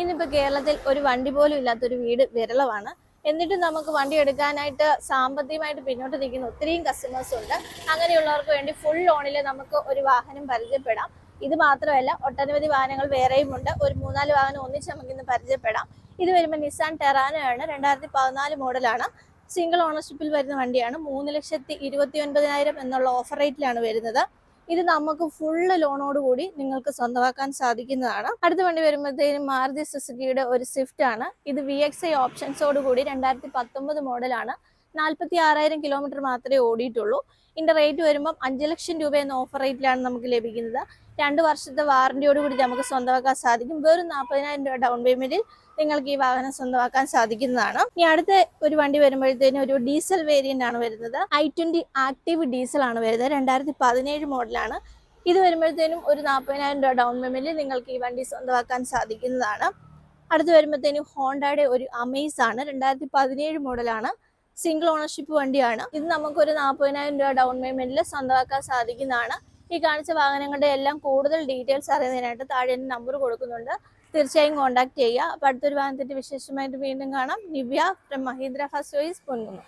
ഇന്നിപ്പോൾ കേരളത്തിൽ ഒരു വണ്ടി പോലും ഇല്ലാത്തൊരു വീട് വിരളമാണ്. എന്നിട്ടും നമുക്ക് വണ്ടി എടുക്കാനായിട്ട് സാമ്പത്തികമായിട്ട് പിന്നോട്ട് നിൽക്കുന്ന ഒത്തിരിയും കസ്റ്റമേഴ്സ് ഉണ്ട്. അങ്ങനെയുള്ളവർക്ക് വേണ്ടി ഫുൾ ലോണിൽ നമുക്ക് ഒരു വാഹനം പരിചയപ്പെടാം. ഇത് മാത്രമല്ല, ഒട്ടനവധി വാഹനങ്ങൾ വേറെയും ഉണ്ട്. ഒരു 3-4 വാഹനം ഒന്നിച്ച് നമുക്ക് ഇന്ന് പരിചയപ്പെടാം. ഇത് വരുമ്പോൾ നിസാൻ ടെറാനോ ആണ്. 2014 മോഡലാണ്. സിംഗിൾ ഓണർഷിപ്പിൽ വരുന്ന വണ്ടിയാണ്. 3,29,000 എന്നുള്ള ഓഫർ റേറ്റിലാണ് വരുന്നത്. ഇത് നമുക്ക് ഫുള്ള് ലോണോട് കൂടി നിങ്ങൾക്ക് സ്വന്തമാക്കാൻ സാധിക്കുന്നതാണ്. അടുത്ത വണ്ടി വരുമ്പോഴത്തേനും മാരുതി സുസുക്കിയുടെ ഒരു സ്വിഫ്റ്റ് ആണ്. ഇത് VXI ഓപ്ഷൻസോട് കൂടി 2019 മോഡലാണ്. 46,000 കിലോമീറ്റർ മാത്രമേ ഓടിയിട്ടുള്ളൂ. ഇതിന്റെ റേറ്റ് വരുമ്പോൾ 5 ലക്ഷം രൂപ എന്ന ഓഫർ റേറ്റിലാണ് നമുക്ക് ലഭിക്കുന്നത്. 2 വർഷത്തെ വാറന്റിയോട് കൂടി നമുക്ക് സ്വന്തമാക്കാൻ സാധിക്കും. വെറും 40,000 രൂപ ഡൗൺ പേയ്മെന്റിൽ നിങ്ങൾക്ക് ഈ വാഹനം സ്വന്തമാക്കാൻ സാധിക്കുന്നതാണ്. ഇനി അടുത്ത ഒരു വണ്ടി വരുമ്പോഴത്തേനും ഒരു ഡീസൽ വേരിയന്റ് ആണ് വരുന്നത്. i20 ആക്റ്റീവ് ഡീസൽ ആണ് വരുന്നത്. 2017 മോഡലാണ്. ഇത് വരുമ്പോഴത്തേനും ഒരു 40,000 രൂപ ഡൗൺ പേയ്മെന്റിൽ നിങ്ങൾക്ക് ഈ വണ്ടി സ്വന്തമാക്കാൻ സാധിക്കുന്നതാണ്. അടുത്ത് വരുമ്പോഴത്തേനും ഹോണ്ടയുടെ ഒരു അമേസ് ആണ്. 2017 മോഡലാണ്. സിംഗിൾ ഓണർഷിപ്പ് വണ്ടിയാണ്. ഇത് നമുക്കൊരു 40,000 രൂപ ഡൗൺ പേയ്മെന്റിൽ സ്വന്തമാക്കാൻ സാധിക്കുന്നതാണ്. ഈ കാണിച്ച വാഹനങ്ങളുടെ എല്ലാം കൂടുതൽ ഡീറ്റെയിൽസ് അറിയുന്നതിനായിട്ട് താഴെ നമ്പർ കൊടുക്കുന്നുണ്ട്. തീർച്ചയായും കോൺടാക്ട് ചെയ്യുക. അപ്പോൾ അടുത്തൊരു വാഹനത്തിന്റെ വിശേഷമായിട്ട് വീണ്ടും കാണാം. Divya from Mahindra first choice Ponkunnam.